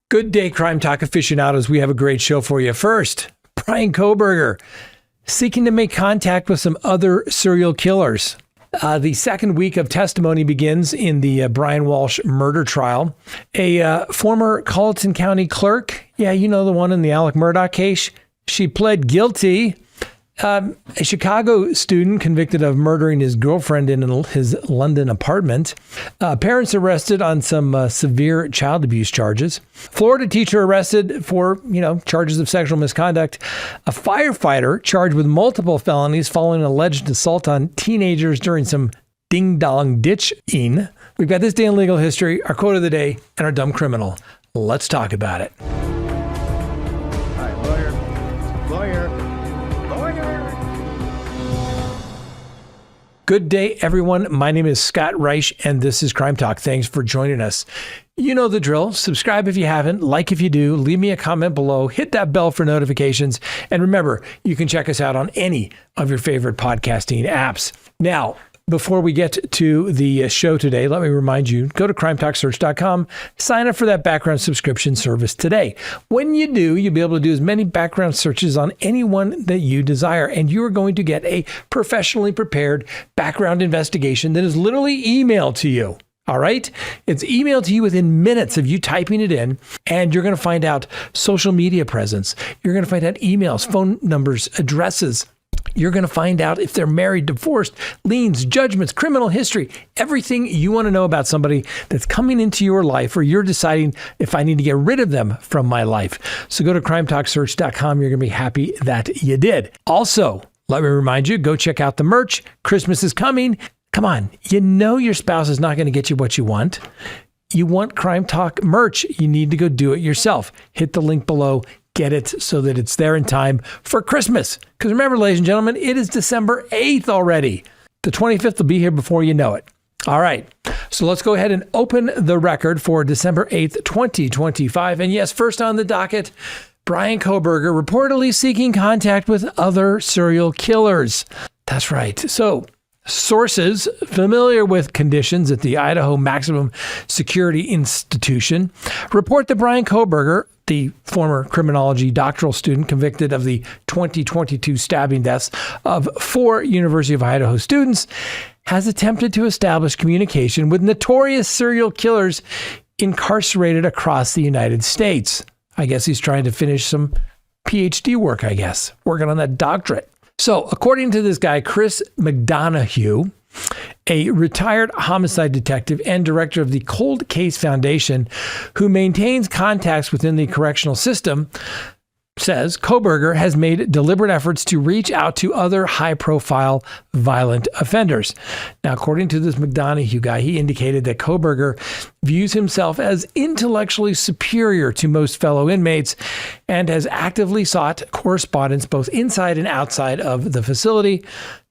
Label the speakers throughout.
Speaker 1: Good day, Crime Talk aficionados. We have a great show for you. First, Bryan Kohberger seeking to make contact with some other serial killers. The second week of testimony begins in the Brian Walshe murder trial. A former Colleton County clerk, yeah, you know the one in the Alec Murdaugh case, she pled guilty. A Chicago student convicted of murdering his girlfriend in his London apartment. Parents arrested on some severe child abuse charges. Florida teacher arrested for, charges of sexual misconduct. A firefighter charged with multiple felonies following an alleged assault on teenagers during some ding-dong ditching. We've got this day in legal history, our quote of the day, and our dumb criminal. Let's talk about it.
Speaker 2: All right, lawyer.
Speaker 1: Good day, everyone. My name is Scott Reich, and this is Crime Talk. Thanks for joining us. You know the drill. Subscribe if you haven't, like if you do, leave me a comment below, hit that bell for notifications, and remember, you can check us out on any of your favorite podcasting apps. Now, before we get to the show today, let me remind you, go to crimetalksearch.com, sign up for that background subscription service today. When you do, you'll be able to do as many background searches on anyone that you desire, and you are going to get a professionally prepared background investigation that is literally emailed to you. All right? It's emailed to you within minutes of you typing it in, and you're going to find out social media presence. You're going to find out emails, phone numbers, addresses. You're going to find out if they're married, divorced, liens, judgments, criminal history, everything you want to know about somebody that's coming into your life, or you're deciding if I need to get rid of them from my life. So go to crimetalksearch.com. You're going to be happy that you did. Also, let me remind you, go check out the merch. Christmas is coming. Come on. You know your spouse is not going to get you what you want. You want Crime Talk merch. You need to go do it yourself. Hit the link below. Get it so that it's there in time for Christmas. Because remember, ladies and gentlemen, it is December 8th already. The 25th will be here before you know it. All right. So let's go ahead and open the record for December 8th, 2025. And yes, first on the docket, Bryan Kohberger reportedly seeking contact with other serial killers. That's right. So sources familiar with conditions at the Idaho Maximum Security Institution report that Bryan Kohberger, the former criminology doctoral student convicted of the 2022 stabbing deaths of 4 University of Idaho students, has attempted to establish communication with notorious serial killers incarcerated across the United States. I guess he's trying to finish some PhD work, working on that doctorate. So according to this guy, Chris McDonough, a retired homicide detective and director of the Cold Case Foundation, who maintains contacts within the correctional system, says Kohberger has made deliberate efforts to reach out to other high-profile violent offenders. Now, according to this McDonough guy, he indicated that Kohberger views himself as intellectually superior to most fellow inmates and has actively sought correspondence both inside and outside of the facility,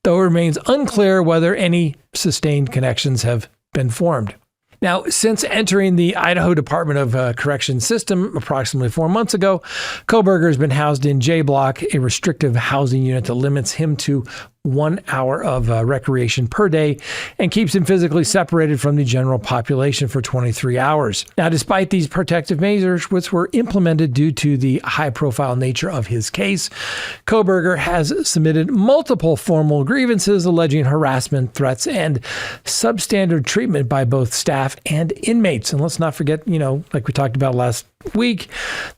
Speaker 1: though it remains unclear whether any sustained connections have been formed. Now, since entering the Idaho Department of Corrections system approximately 4 months ago, Kohberger has been housed in J Block, a restrictive housing unit that limits him to 1 hour of recreation per day and keeps him physically separated from the general population for 23 hours. Now, despite these protective measures, which were implemented due to the high-profile nature of his case, Kohberger has submitted multiple formal grievances alleging harassment, threats, and substandard treatment by both staff and inmates. And let's not forget, like we talked about last week,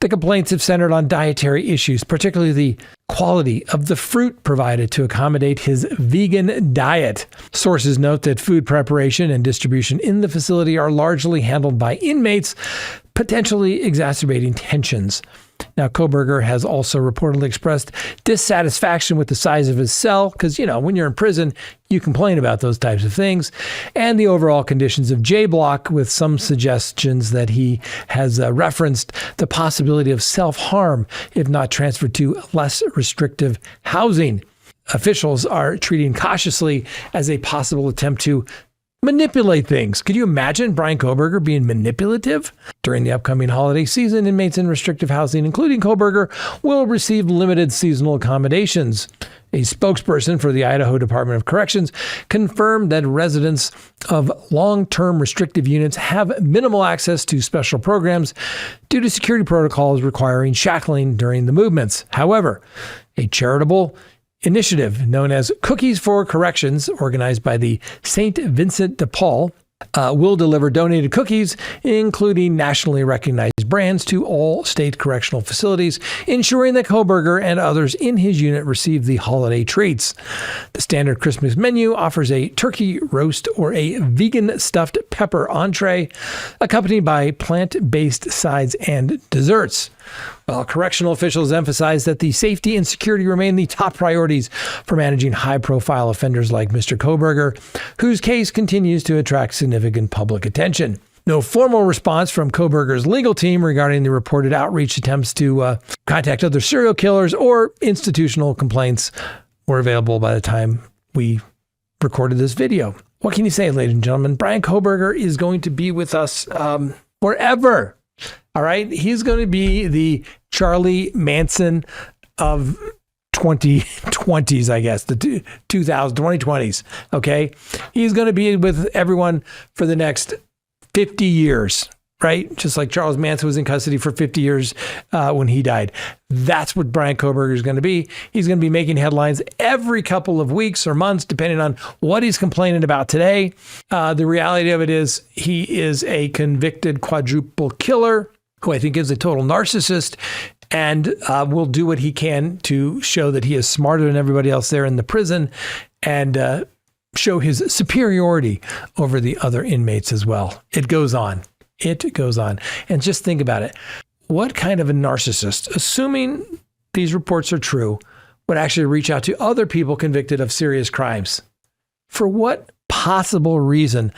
Speaker 1: the complaints have centered on dietary issues, particularly the quality of the fruit provided to accommodate his vegan diet. Sources note that food preparation and distribution in the facility are largely handled by inmates, potentially exacerbating tensions. Now, Kohberger has also reportedly expressed dissatisfaction with the size of his cell because, when you're in prison, you complain about those types of things, and the overall conditions of J Block, with some suggestions that he has referenced the possibility of self-harm if not transferred to less restrictive housing. Officials are treating cautiously as a possible attempt to manipulate things. Could you imagine Bryan Kohberger being manipulative? During the upcoming holiday season, inmates in restrictive housing, including Kohberger, will receive limited seasonal accommodations. A spokesperson for the Idaho Department of Corrections confirmed that residents of long-term restrictive units have minimal access to special programs due to security protocols requiring shackling during the movements. However, a charitable initiative known as Cookies for Corrections, organized by the St. Vincent de Paul, will deliver donated cookies, including nationally recognized brands, to all state correctional facilities, ensuring that Kohberger and others in his unit receive the holiday treats. The standard Christmas menu offers a turkey roast or a vegan stuffed pepper entree, accompanied by plant-based sides and desserts. While correctional officials emphasize that the safety and security remain the top priorities for managing high-profile offenders like Mr. Kohberger, whose case continues to attract significant public attention. No formal response from Kohberger's legal team regarding the reported outreach attempts to contact other serial killers or institutional complaints were available by the time we recorded this video. What can you say, ladies and gentlemen? Bryan Kohberger is going to be with us forever. All right. He's going to be the Charlie Manson of 2020s, I guess, the 2020s. Okay. He's going to be with everyone for the next 50 years, right? Just like Charles Manson was in custody for 50 years when he died. That's what Bryan Kohberger is going to be. He's going to be making headlines every couple of weeks or months, depending on what he's complaining about today. The reality of it is he is a convicted quadruple killer who I think is a total narcissist and will do what he can to show that he is smarter than everybody else there in the prison and show his superiority over the other inmates as well. It goes on. It goes on. And just think about it. What kind of a narcissist, assuming these reports are true, would actually reach out to other people convicted of serious crimes? For what possible reason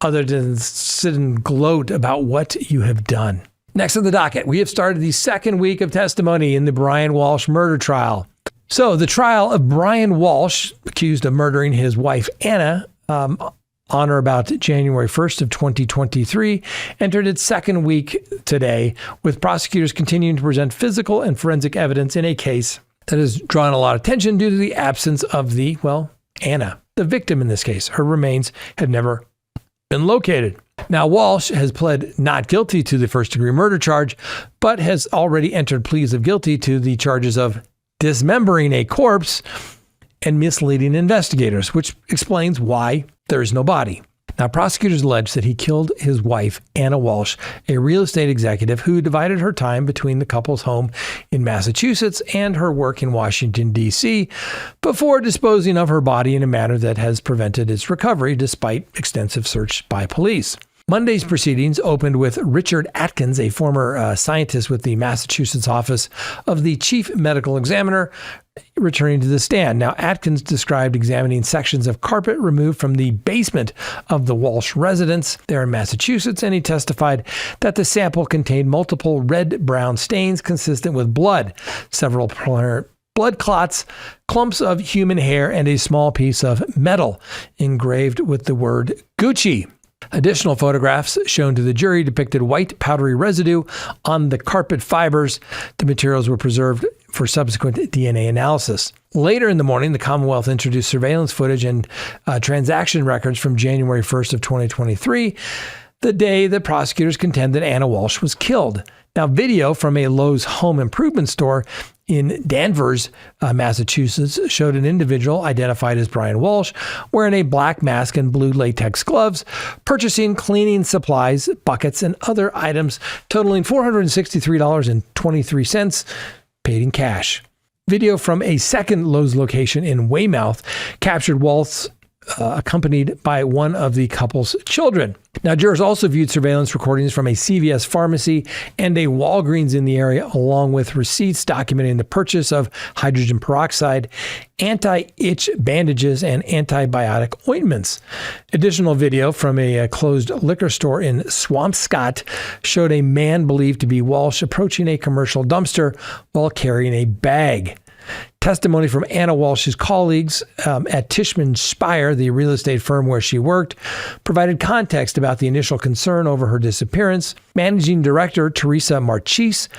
Speaker 1: other than sit and gloat about what you have done? Next on the docket, we have started the second week of testimony in the Bryan Walshe murder trial. So the trial of Bryan Walshe, accused of murdering his wife, Anna, on or about January 1st of 2023, entered its second week today, with prosecutors continuing to present physical and forensic evidence in a case that has drawn a lot of attention due to the absence of Anna, the victim in this case. Her remains had never been located. Now, Walshe has pled not guilty to the first-degree murder charge, but has already entered pleas of guilty to the charges of dismembering a corpse and misleading investigators, which explains why there is no body. Now, prosecutors allege that he killed his wife, Anna Walshe, a real estate executive who divided her time between the couple's home in Massachusetts and her work in Washington, D.C., before disposing of her body in a manner that has prevented its recovery despite extensive search by police. Monday's proceedings opened with Richard Atkins, a former scientist with the Massachusetts Office of the Chief Medical Examiner, returning to the stand. Now, Atkins described examining sections of carpet removed from the basement of the Walshe residence there in Massachusetts, and he testified that the sample contained multiple red-brown stains consistent with blood, several blood clots, clumps of human hair, and a small piece of metal engraved with the word Gucci. Additional photographs shown to the jury depicted white powdery residue on the carpet fibers. The materials were preserved for subsequent DNA analysis. Later in the morning, the Commonwealth introduced surveillance footage and transaction records from January 1st of 2023, the day that prosecutors contend that Anna Walshe was killed. Now, video from a Lowe's home improvement store in Danvers, Massachusetts, showed an individual identified as Bryan Walshe wearing a black mask and blue latex gloves, purchasing cleaning supplies, buckets, and other items totaling $463.23, paid in cash. Video from a second Lowe's location in Weymouth captured Walshe accompanied by one of the couple's children. Now, jurors also viewed surveillance recordings from a CVS pharmacy and a Walgreens in the area, along with receipts documenting the purchase of hydrogen peroxide, anti-itch bandages, and antibiotic ointments. Additional video from a closed liquor store in Swampscott showed a man believed to be Walshe approaching a commercial dumpster while carrying a bag. Testimony from Anna Walshe's colleagues at Tishman Speyer, the real estate firm where she worked, provided context about the initial concern over her disappearance. Managing Director Teresa Marchese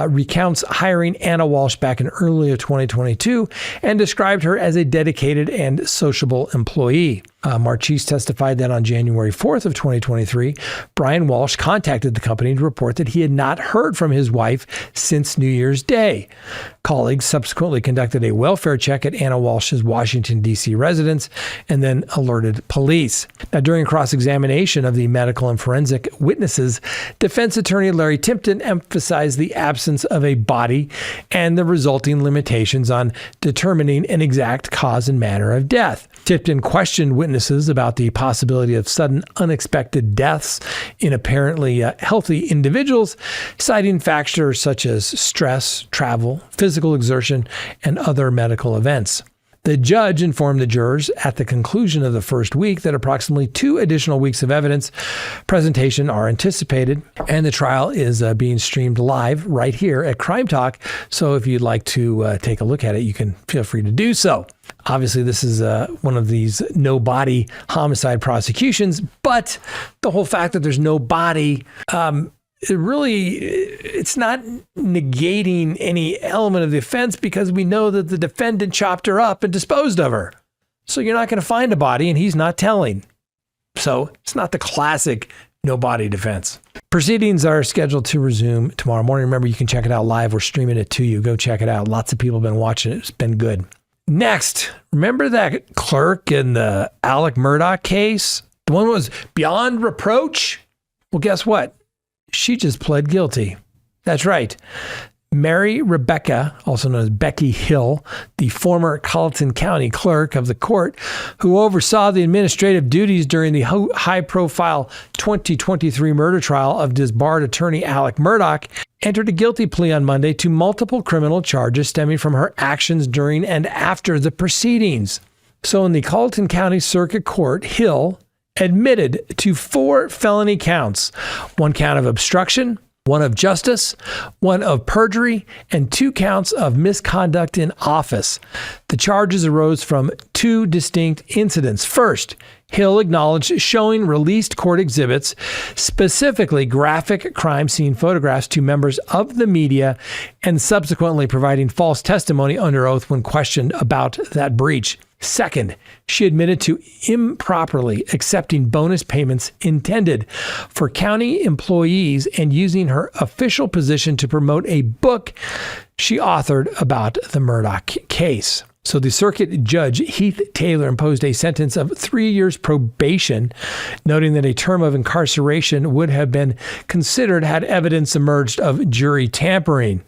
Speaker 1: recounts hiring Anna Walshe back in early of 2022 and described her as a dedicated and sociable employee. Marchese testified that on January 4th of 2023, Bryan Walshe contacted the company to report that he had not heard from his wife since New Year's Day. Colleagues subsequently conducted a welfare check at Anna Walshe's Washington, D.C. residence and then alerted police. Now, during cross-examination of the medical and forensic witnesses, defense attorney Larry Tipton emphasized the absence of a body and the resulting limitations on determining an exact cause and manner of death. Tipton questioned witnesses about the possibility of sudden unexpected deaths in apparently healthy individuals, citing factors such as stress, travel, physical exertion, and other medical events. The judge informed the jurors at the conclusion of the first week that approximately 2 additional weeks of evidence presentation are anticipated, and the trial is being streamed live right here at CrimeTalk. So if you'd like to take a look at it, you can feel free to do so. Obviously, this is one of these no-body homicide prosecutions, but the whole fact that there's no body, it's not negating any element of the offense because we know that the defendant chopped her up and disposed of her. So you're not going to find a body, and he's not telling. So it's not the classic no body defense. Proceedings are scheduled to resume tomorrow morning. Remember, you can check it out live. We're streaming it to you. Go check it out. Lots of people have been watching it. It's been good. Next, remember that clerk in the Alec Murdaugh case? The one that was beyond reproach? Well, guess what? She just pled guilty. That's right. Mary Rebecca, also known as Becky Hill, the former Colleton County clerk of the court, who oversaw the administrative duties during the high-profile 2023 murder trial of disbarred attorney Alec Murdaugh, entered a guilty plea on Monday to multiple criminal charges stemming from her actions during and after the proceedings. So in the Colleton County Circuit Court, Hill admitted to 4 felony counts, 1 count of obstruction, 1 of justice, 1 of perjury, and 2 counts of misconduct in office. The charges arose from 2 distinct incidents. First, Hill acknowledged showing released court exhibits, specifically graphic crime scene photographs, to members of the media and subsequently providing false testimony under oath when questioned about that breach. Second, she admitted to improperly accepting bonus payments intended for county employees and using her official position to promote a book she authored about the Murdaugh case. So the circuit judge, Heath Taylor, imposed a sentence of 3 years probation, noting that a term of incarceration would have been considered had evidence emerged of jury tampering.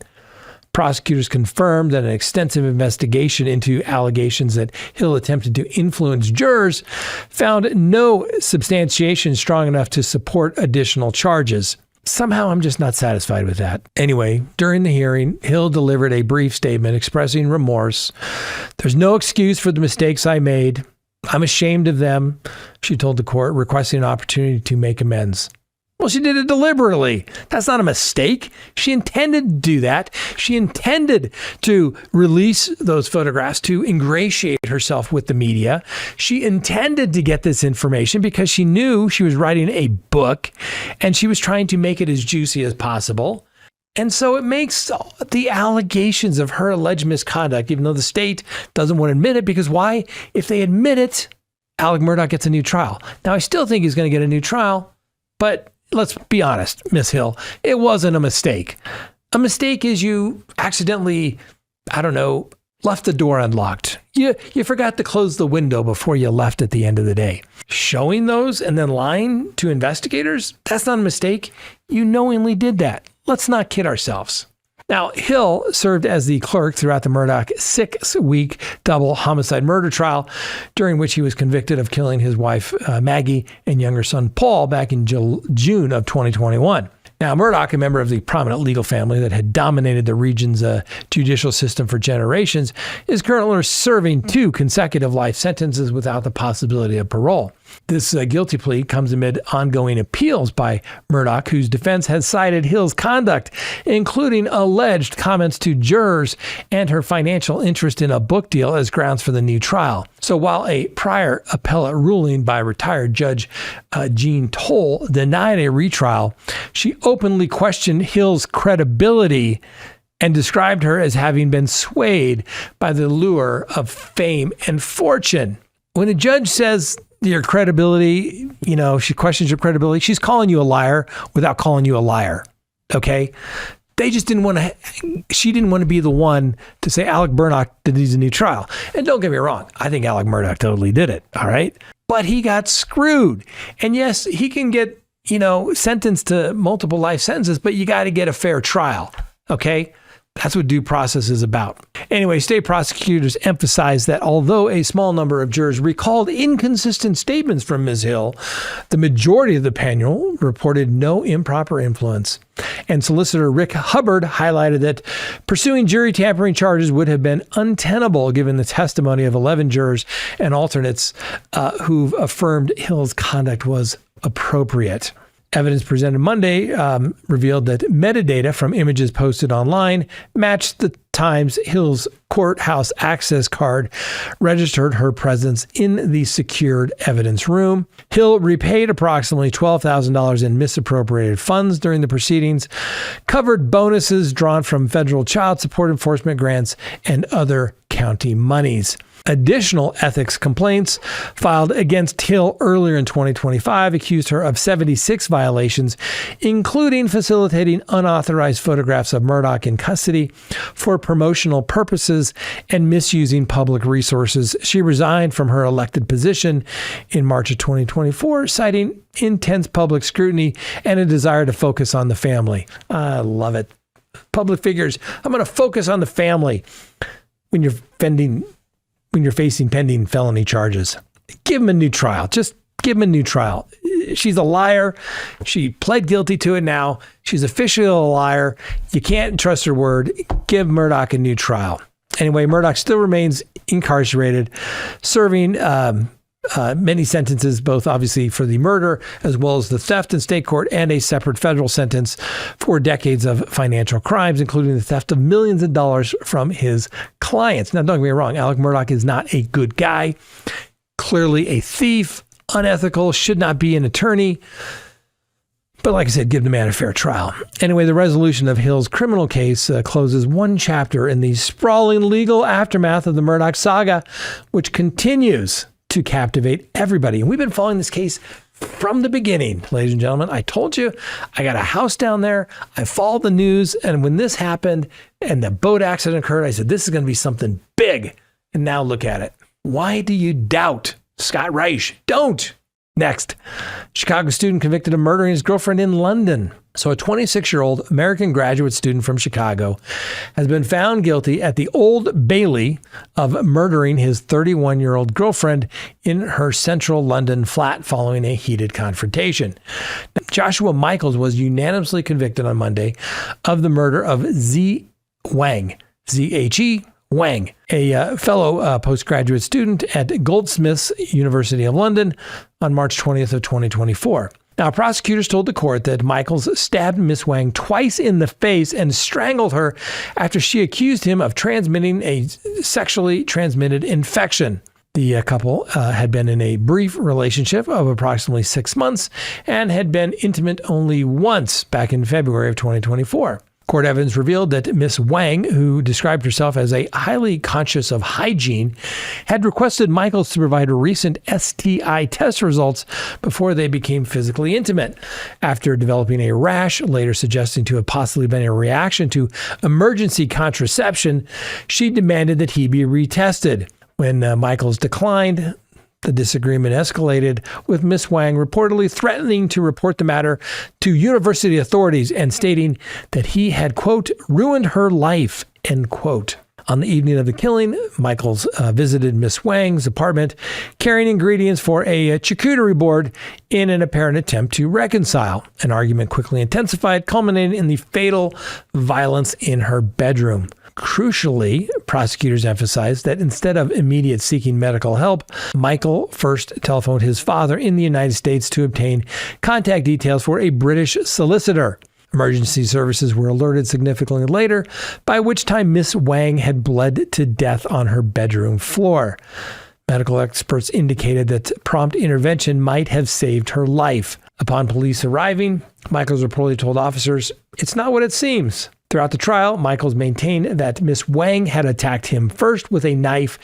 Speaker 1: Prosecutors confirmed that an extensive investigation into allegations that Hill attempted to influence jurors found no substantiation strong enough to support additional charges. Somehow I'm just not satisfied with that. Anyway, during the hearing, Hill delivered a brief statement expressing remorse. "There's no excuse for the mistakes I made. I'm ashamed of them," she told the court, requesting an opportunity to make amends. Well, she did it deliberately. That's not a mistake. She intended to do that. She intended to release those photographs to ingratiate herself with the media. She intended to get this information because she knew she was writing a book and she was trying to make it as juicy as possible. And so it makes the allegations of her alleged misconduct, even though the state doesn't want to admit it, because why? If they admit it, Alec Murdaugh gets a new trial. Now, I still think he's going to get a new trial, but let's be honest, Miss Hill, it wasn't a mistake. A mistake is you accidentally, left the door unlocked. You forgot to close the window before you left at the end of the day. Showing those and then lying to investigators, that's not a mistake. You knowingly did that. Let's not kid ourselves. Now, Hill served as the clerk throughout the Murdaugh 6-week double homicide murder trial, during which he was convicted of killing his wife, Maggie, and younger son, Paul, back in June of 2021. Now, Murdaugh, a member of the prominent legal family that had dominated the region's judicial system for generations, is currently serving 2 consecutive life sentences without the possibility of parole. This guilty plea comes amid ongoing appeals by Murdaugh, whose defense has cited Hill's conduct, including alleged comments to jurors and her financial interest in a book deal, as grounds for the new trial. So while a prior appellate ruling by retired Judge Jean Toll denied a retrial, she openly questioned Hill's credibility and described her as having been swayed by the lure of fame and fortune. When a judge says your credibility, she questions your credibility, she's calling you a liar without calling you a liar. Okay? They just she didn't want to be the one to say Alec Murdaugh needs a new trial. And don't get me wrong, I think Alec Murdaugh totally did it. All right? But he got screwed. And yes, he can get, sentenced to multiple life sentences, but you got to get a fair trial. Okay? That's what due process is about. Anyway, state prosecutors emphasized that although a small number of jurors recalled inconsistent statements from Ms. Hill, the majority of the panel reported no improper influence. And solicitor Rick Hubbard highlighted that pursuing jury tampering charges would have been untenable given the testimony of 11 jurors and alternates who've affirmed Hill's conduct was appropriate. Evidence presented Monday revealed that metadata from images posted online matched the times Hill's courthouse access card registered her presence in the secured evidence room. Hill repaid approximately $12,000 in misappropriated funds during the proceedings, covered bonuses drawn from federal child support enforcement grants, and other county monies. Additional ethics complaints filed against Hill earlier in 2025 accused her of 76 violations, including facilitating unauthorized photographs of Murdaugh in custody for promotional purposes and misusing public resources. She resigned from her elected position in March of 2024, citing intense public scrutiny and a desire to focus on the family. I love it. Public figures, I'm going to focus on the family when you're facing pending felony charges. Give him a new trial. Just give him a new trial. She's a liar. She pled guilty to it now. She's officially a liar. You can't trust her word. Give Murdaugh a new trial. Anyway, Murdaugh still remains incarcerated, serving many sentences, both obviously for the murder as well as the theft in state court, and a separate federal sentence for decades of financial crimes, including the theft of millions of dollars from his clients. Now, don't get me wrong, Alec Murdaugh is not a good guy, clearly a thief, unethical, should not be an attorney. But like I said, give the man a fair trial. Anyway, the resolution of Hill's criminal case closes one chapter in the sprawling legal aftermath of the Murdaugh saga, which continues to captivate everybody. And we've been following this case from the beginning, ladies and gentlemen. I told you, I got a house down there. I followed the news. And when this happened and the boat accident occurred, I said, this is going to be something big. And now look at it. Why do you doubt Scott Reich? Don't. Next, Chicago student convicted of murdering his girlfriend in London. So a 26-year-old American graduate student from Chicago has been found guilty at the Old Bailey of murdering his 31-year-old girlfriend in her central London flat following a heated confrontation. Joshua Michaels was unanimously convicted on Monday of the murder of Z. Wang, Z-H-E, Wang, a fellow postgraduate student at Goldsmiths University of London on March 20th of 2024. Now, prosecutors told the court that Michaels stabbed Miss Wang twice in the face and strangled her after she accused him of transmitting a sexually transmitted infection. The couple had been in a brief relationship of approximately 6 months and had been intimate only once back in February of 2024. Court evidence revealed that Miss Wang, who described herself as a highly conscious of hygiene, had requested Michaels to provide recent STI test results before they became physically intimate. After developing a rash, later suggesting to have possibly been a reaction to emergency contraception, she demanded that he be retested. When Michaels declined, the disagreement escalated, with Miss Wang reportedly threatening to report the matter to university authorities and stating that he had, quote, ruined her life, end quote. On the evening of the killing, Michaels visited Miss Wang's apartment, carrying ingredients for a charcuterie board in an apparent attempt to reconcile. An argument quickly intensified, culminating in the fatal violence in her bedroom. Crucially, prosecutors emphasized that instead of immediate seeking medical help, Michael first telephoned his father in the United States to obtain contact details for a British solicitor. Emergency services were alerted significantly later, by which time Miss Wang had bled to death on her bedroom floor. Medical experts indicated that prompt intervention might have saved her life. Upon police arriving, Michaels reportedly told officers, "It's not what it seems." Throughout the trial, Michaels maintained that Miss Wang had attacked him first with a knife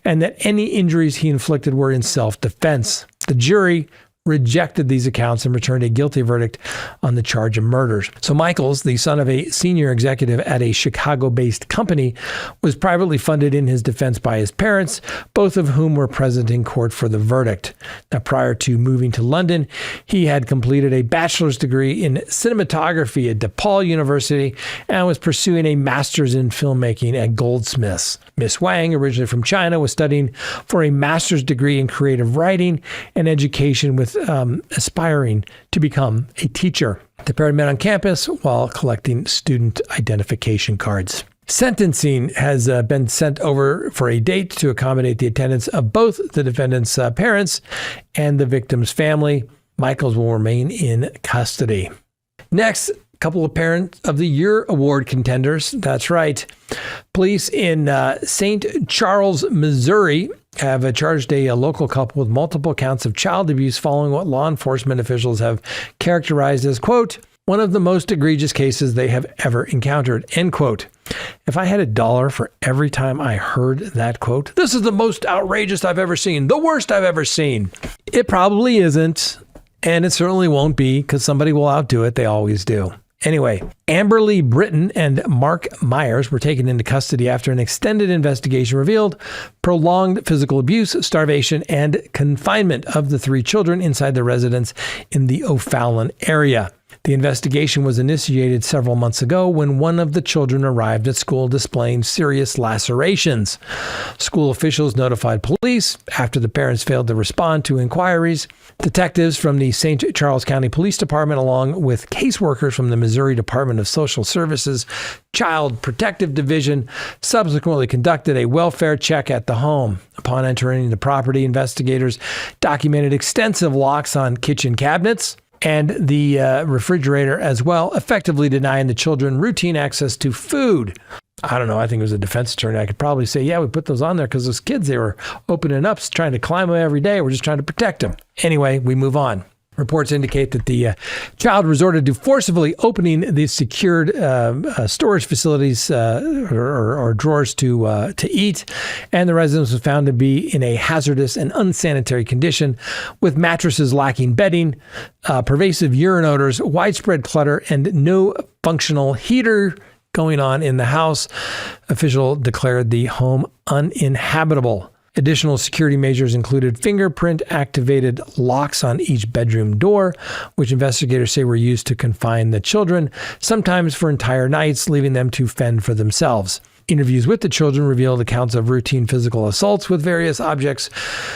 Speaker 1: and that any injuries he inflicted were in self-defense. The jury rejected these accounts and returned a guilty verdict on the charge of murders. So Michaels, the son of a senior executive at a Chicago-based company, was privately funded in his defense by his parents, both of whom were present in court for the verdict. Now, prior to moving to London, he had completed a bachelor's degree in cinematography at DePaul University and was pursuing a master's in filmmaking at Goldsmiths. Miss Wang, originally from China, was studying for a master's degree in creative writing and education with aspiring to become a teacher. The pair met on campus while collecting student identification cards. Sentencing has been sent over for a date to accommodate the attendance of both the defendant's parents and the victim's family. Michaels will remain in custody. Next, a couple of Parent of the Year award contenders. That's right. Police in St. Charles, Missouri have charged a local couple with multiple counts of child abuse following what law enforcement officials have characterized as, quote, one of the most egregious cases they have ever encountered, end quote. If I had $1 for every time I heard that quote, this is the most outrageous I've ever seen, the worst I've ever seen. It probably isn't, and it certainly won't be, because somebody will outdo it. They always do. Anyway, Amberly Britton and Mark Myers were taken into custody after an extended investigation revealed prolonged physical abuse, starvation, and confinement of the 3 children inside the residence in the O'Fallon area. The investigation was initiated several months ago when one of the children arrived at school displaying serious lacerations. School officials notified police after the parents failed to respond to inquiries. Detectives from the St. Charles County Police Department, along with caseworkers from the Missouri Department of Social Services Child Protective Division, subsequently conducted a welfare check at the home. Upon entering the property, investigators documented extensive locks on kitchen cabinets and the refrigerator as well, effectively denying the children routine access to food. I don't know. I think it was a defense attorney. I could probably say, yeah, we put those on there because those kids, they were opening up, trying to climb them every day. We're just trying to protect them. Anyway, we move on. Reports indicate that the child resorted to forcibly opening the secured storage facilities or drawers to eat, and the residence was found to be in a hazardous and unsanitary condition, with mattresses lacking bedding, pervasive urine odors, widespread clutter, and no functional heater going on in the house. Official declared the home uninhabitable. Additional security measures included fingerprint-activated locks on each bedroom door, which investigators say were used to confine the children, sometimes for entire nights, leaving them to fend for themselves. Interviews with the children revealed accounts of routine physical assaults with various objects,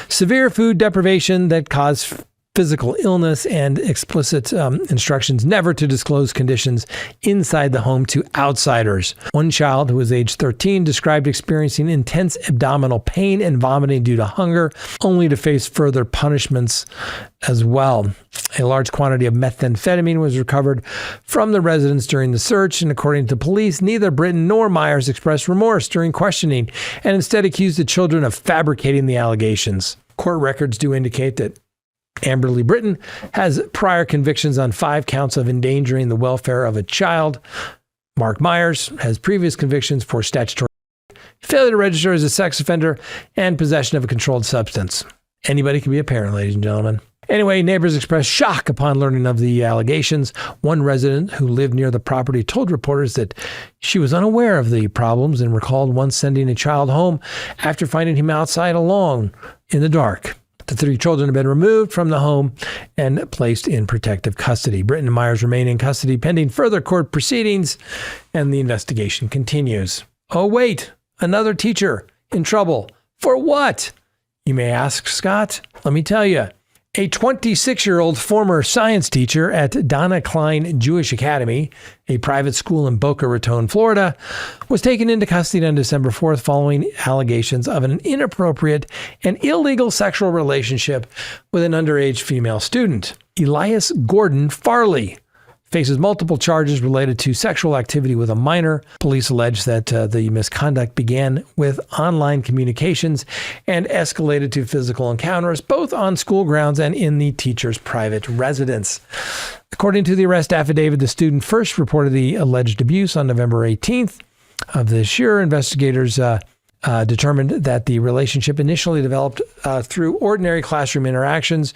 Speaker 1: severe food deprivation that caused physical illness, and explicit instructions never to disclose conditions inside the home to outsiders. One child, who was age 13, described experiencing intense abdominal pain and vomiting due to hunger, only to face further punishments as well. A large quantity of methamphetamine was recovered from the residence during the search, and according to police, neither Britton nor Myers expressed remorse during questioning and instead accused the children of fabricating the allegations. Court records do indicate that Amberly Britton has prior convictions on 5 counts of endangering the welfare of a child. Mark Myers has previous convictions for statutory failure to register as a sex offender and possession of a controlled substance. Anybody can be a parent, ladies and gentlemen. Anyway, neighbors expressed shock upon learning of the allegations. One resident who lived near the property told reporters that she was unaware of the problems and recalled once sending a child home after finding him outside alone in the dark. The 3 children have been removed from the home and placed in protective custody. Britton and Myers remain in custody pending further court proceedings, and the investigation continues. Oh, wait, Another teacher in trouble. For what? You may ask, Scott. Let me tell you. A 26-year-old former science teacher at Donna Klein Jewish Academy, a private school in Boca Raton, Florida, was taken into custody on December 4th following allegations of an inappropriate and illegal sexual relationship with an underage female student. Elias Gordon Farley faces multiple charges related to sexual activity with a minor. Police allege that the misconduct began with online communications and escalated to physical encounters, both on school grounds and in the teacher's private residence. According to the arrest affidavit, the student first reported the alleged abuse on November 18th of this year. Investigators determined that the relationship initially developed through ordinary classroom interactions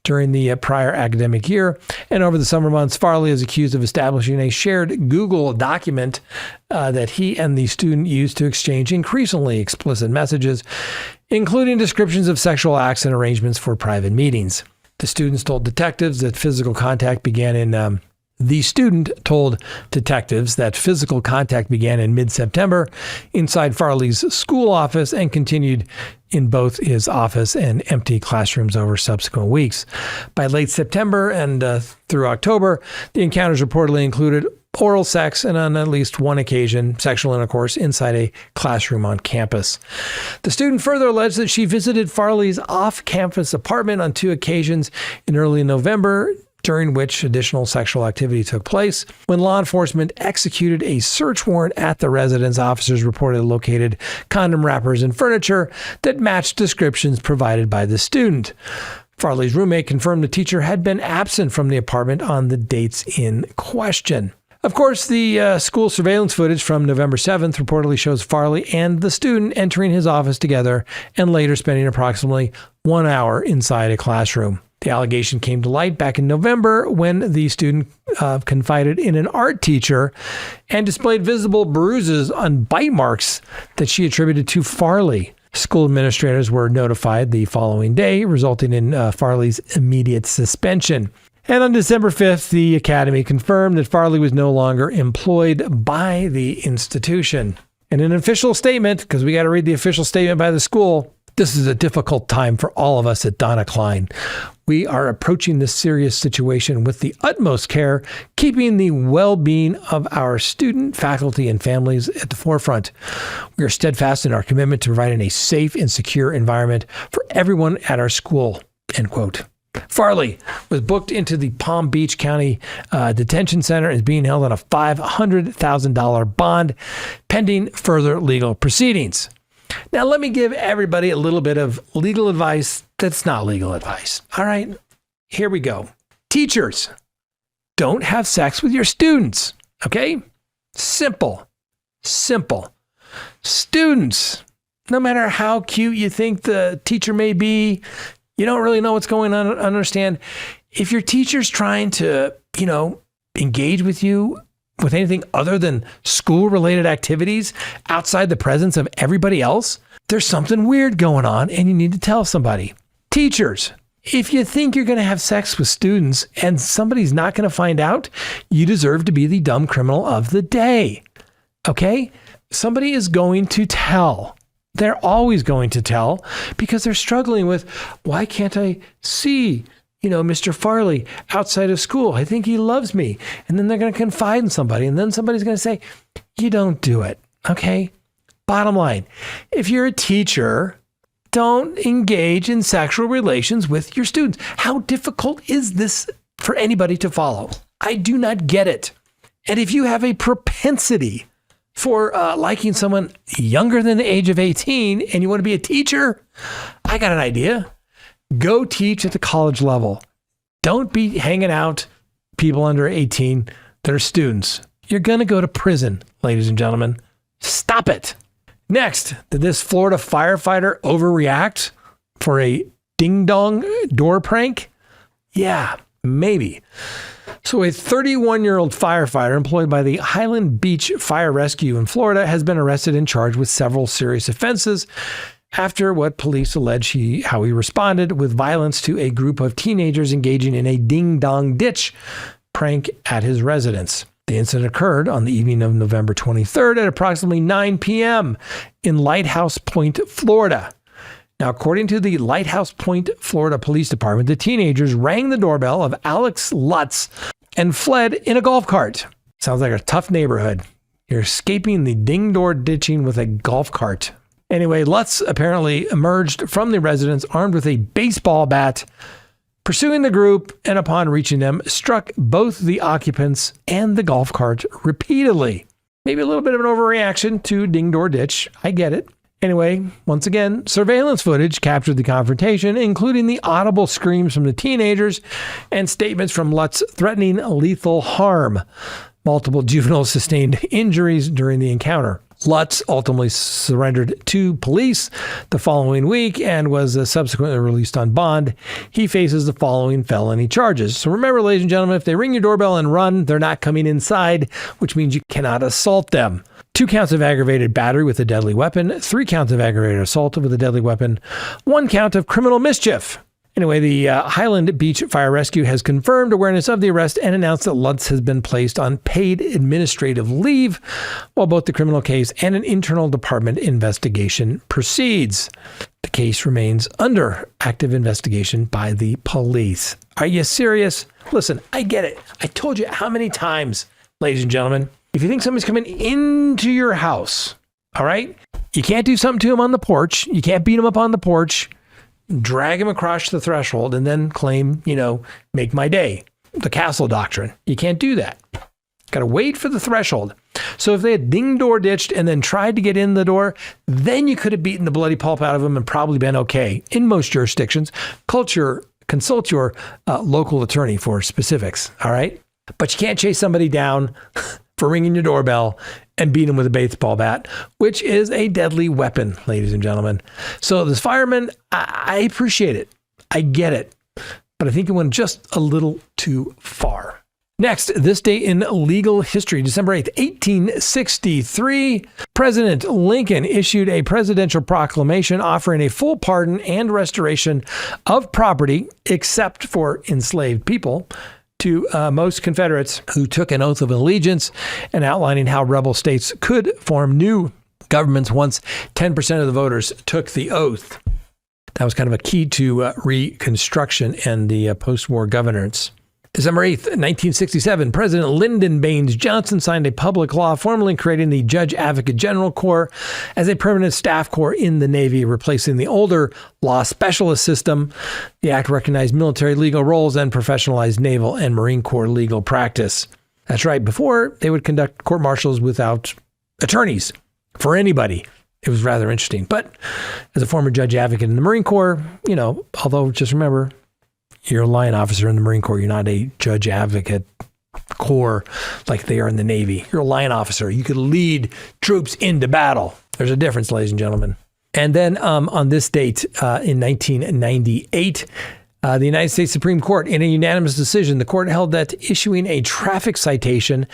Speaker 1: during the prior academic year. And over the summer months, Farley is accused of establishing a shared Google document that he and the student used to exchange increasingly explicit messages, including descriptions of sexual acts and arrangements for private meetings. The students told detectives that physical contact began in The student told detectives that physical contact began in mid-September inside Farley's school office and continued in both his office and empty classrooms over subsequent weeks. By late September and through October, the encounters reportedly included oral sex and on at least one occasion, sexual intercourse inside a classroom on campus. The student further alleged that she visited Farley's off-campus apartment on 2 occasions in early November, during which additional sexual activity took place. When law enforcement executed a search warrant at the residence, officers reportedly located condom wrappers and furniture that matched descriptions provided by the student. Farley's roommate confirmed the teacher had been absent from the apartment on the dates in question. Of course, the school surveillance footage from November 7th reportedly shows Farley and the student entering his office together and later spending approximately 1 hour inside a classroom. The allegation came to light back in November when the student confided in an art teacher and displayed visible bruises on bite marks that she attributed to Farley. School administrators were notified the following day, resulting in Farley's immediate suspension. And on December 5th, the academy confirmed that Farley was no longer employed by the institution. In an official statement, because we got to read the official statement by the school, this is a difficult time for all of us at Donna Klein. We are approaching this serious situation with the utmost care, keeping the well-being of our student, faculty, and families at the forefront. We are steadfast in our commitment to providing a safe and secure environment for everyone at our school, end quote. Farley was booked into the Palm Beach County Detention Center and is being held on a $500,000 bond pending further legal proceedings. Now, let me give everybody a little bit of legal advice that's not legal advice. All right, here we go. Teachers, don't have sex with your students, okay? Simple. Students, no matter how cute you think the teacher may be, you don't really know what's going on, understand. If your teacher's trying to, engage with you with anything other than school-related activities outside the presence of everybody else, there's something weird going on and you need to tell somebody. Teachers, if you think you're going to have sex with students and somebody's not going to find out, you deserve to be the dumb criminal of the day. Okay? Somebody is going to tell. They're always going to tell because they're struggling with, why can't I see Mr. Farley outside of school? I think he loves me. And then they're going to confide in somebody. And then somebody's going to say, you don't do it. Okay. Bottom line, if you're a teacher, don't engage in sexual relations with your students. How difficult is this for anybody to follow? I do not get it. And if you have a propensity for liking someone younger than the age of 18 and you want to be a teacher, I got an idea. Go teach at the college level. Don't be hanging out people under 18 that are students. You're going to go to prison, ladies and gentlemen. Stop it. Next, did this Florida firefighter overreact for a ding-dong door prank? Yeah, maybe. So a 31-year-old firefighter employed by the Highland Beach Fire Rescue in Florida has been arrested and charged with several serious offenses after what police allege how he responded with violence to a group of teenagers engaging in a ding-dong ditch prank at his residence. The incident occurred on the evening of November 23rd at approximately 9 p.m. in Lighthouse Point, Florida. Now, according to the Lighthouse Point, Florida Police Department, the teenagers rang the doorbell of Alex Lutz and fled in a golf cart. Sounds like a tough neighborhood. You're escaping the ding-door ditching with a golf cart. Anyway, Lutz apparently emerged from the residence armed with a baseball bat, pursuing the group, and upon reaching them, struck both the occupants and the golf cart repeatedly. Maybe a little bit of an overreaction to ding-door ditch. I get it. Anyway, once again, surveillance footage captured the confrontation, including the audible screams from the teenagers and statements from Lutz threatening lethal harm. Multiple juveniles sustained injuries during the encounter. Lutz ultimately surrendered to police the following week and was subsequently released on bond. He faces the following felony charges. So remember, ladies and gentlemen, if they ring your doorbell and run, they're not coming inside, which means you cannot assault them. 2 counts of aggravated battery with a deadly weapon, 3 counts of aggravated assault with a deadly weapon, 1 count of criminal mischief. Anyway, the Highland Beach Fire Rescue has confirmed awareness of the arrest and announced that Lutz has been placed on paid administrative leave while both the criminal case and an internal department investigation proceeds. The case remains under active investigation by the police. Are you serious? Listen, I get it. I told you how many times, ladies and gentlemen, if you think somebody's coming into your house, all right, you can't do something to him on the porch. You can't beat him up on the porch, drag him across the threshold, and then claim, make my day. The castle doctrine. You can't do that. Got to wait for the threshold. So if they had ding-door ditched and then tried to get in the door, then you could have beaten the bloody pulp out of him and probably been okay. In most jurisdictions, consult your local attorney for specifics, all right? But you can't chase somebody down for ringing your doorbell and beat him with a baseball bat, which is a deadly weapon, ladies and gentlemen. So this fireman, I appreciate it. I get it. But I think it went just a little too far. Next, this day in legal history, December 8th, 1863, President Lincoln issued a presidential proclamation offering a full pardon and restoration of property, except for enslaved people, to most Confederates who took an oath of allegiance, and outlining how rebel states could form new governments once 10% of the voters took the oath. That was kind of a key to Reconstruction and the post-war governance. December 8th, 1967, President Lyndon Baines Johnson signed a public law formally creating the Judge Advocate General Corps as a permanent staff corps in the Navy, replacing the older law specialist system. The act recognized military legal roles and professionalized Naval and Marine Corps legal practice. That's right. Before, they would conduct court martials without attorneys for anybody. It was rather interesting. But as a former judge advocate in the Marine Corps, although just remember, you're a line officer in the Marine Corps. You're not a judge advocate corps like they are in the Navy. You're a line officer. You could lead troops into battle. There's a difference, ladies and gentlemen. And then on this date in 1998, the United States Supreme Court, in a unanimous decision, the court held that issuing a traffic citation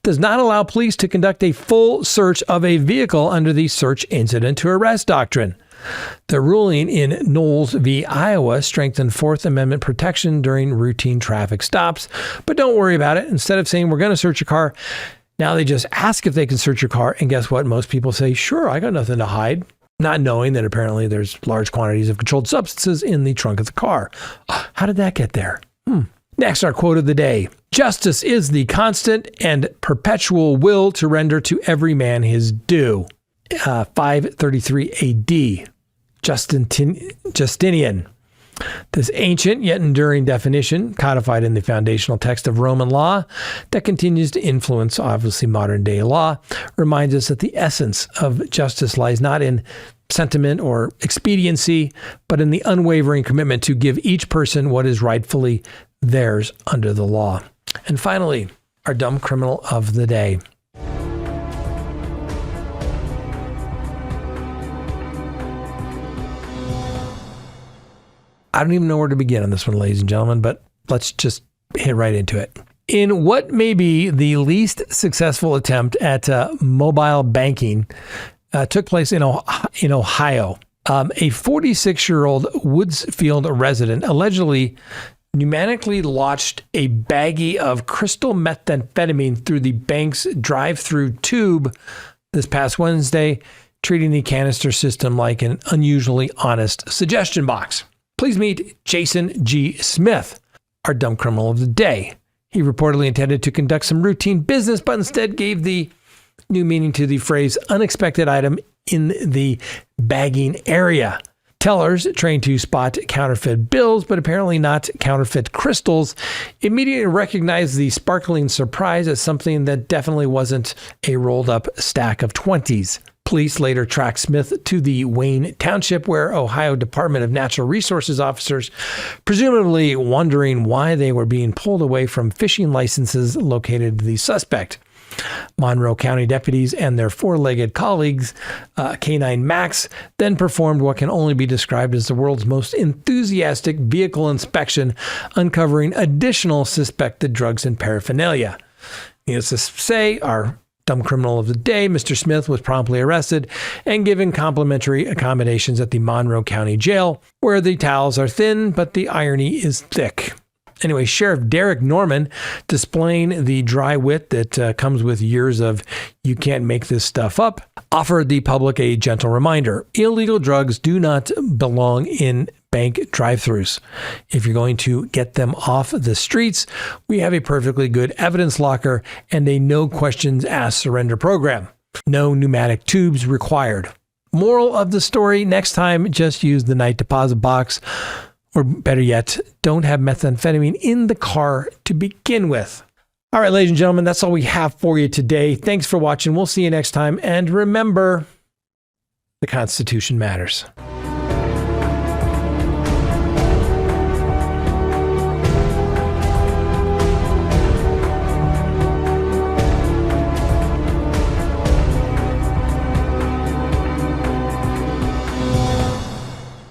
Speaker 1: does not allow police to conduct a full search of a vehicle under the search incident to arrest doctrine. The ruling in Knowles v. Iowa strengthened Fourth Amendment protection during routine traffic stops. But don't worry about it. Instead of saying, we're going to search your car, now they just ask if they can search your car. And guess what? Most people say, sure, I got nothing to hide. Not knowing that apparently there's large quantities of controlled substances in the trunk of the car. How did that get there? Next, our quote of the day. Justice is the constant and perpetual will to render to every man his due. 533 AD. Justinian. This ancient yet enduring definition, codified in the foundational text of Roman law that continues to influence, obviously, modern day law, reminds us that the essence of justice lies not in sentiment or expediency, but in the unwavering commitment to give each person what is rightfully theirs under the law. And finally, our dumb criminal of the day. I don't even know where to begin on this one, ladies and gentlemen, but let's just hit right into it. In what may be the least successful attempt at mobile banking took place in Ohio. A 46-year-old Woodsfield resident allegedly pneumatically launched a baggie of crystal methamphetamine through the bank's drive-through tube this past Wednesday, treating the canister system like an unusually honest suggestion box. Please meet Jason G. Smith, our dumb criminal of the day. He reportedly intended to conduct some routine business, but instead gave the new meaning to the phrase unexpected item in the bagging area. Tellers, trained to spot counterfeit bills, but apparently not counterfeit crystals, immediately recognized the sparkling surprise as something that definitely wasn't a rolled up stack of 20s. Police later tracked Smith to the Wayne Township, where Ohio Department of Natural Resources officers, presumably wondering why they were being pulled away from fishing licenses, located the suspect. Monroe County deputies and their four-legged colleagues, K9 Max, then performed what can only be described as the world's most enthusiastic vehicle inspection, uncovering additional suspected drugs and paraphernalia. Needless to say, our dumb criminal of the day, Mr. Smith, was promptly arrested and given complimentary accommodations at the Monroe County Jail, where the towels are thin, but the irony is thick. Anyway, Sheriff Derek Norman, displaying the dry wit that comes with years of you can't make this stuff up, offered the public a gentle reminder. Illegal drugs do not belong in bank drive-thrus. If you're going to get them off the streets, we have a perfectly good evidence locker and a no questions asked surrender program. No pneumatic tubes required. Moral of the story, next time, just use the night deposit box. Or better yet, don't have methamphetamine in the car to begin with. All right, ladies and gentlemen, that's all we have for you today. Thanks for watching. We'll see you next time. And remember, the Constitution matters.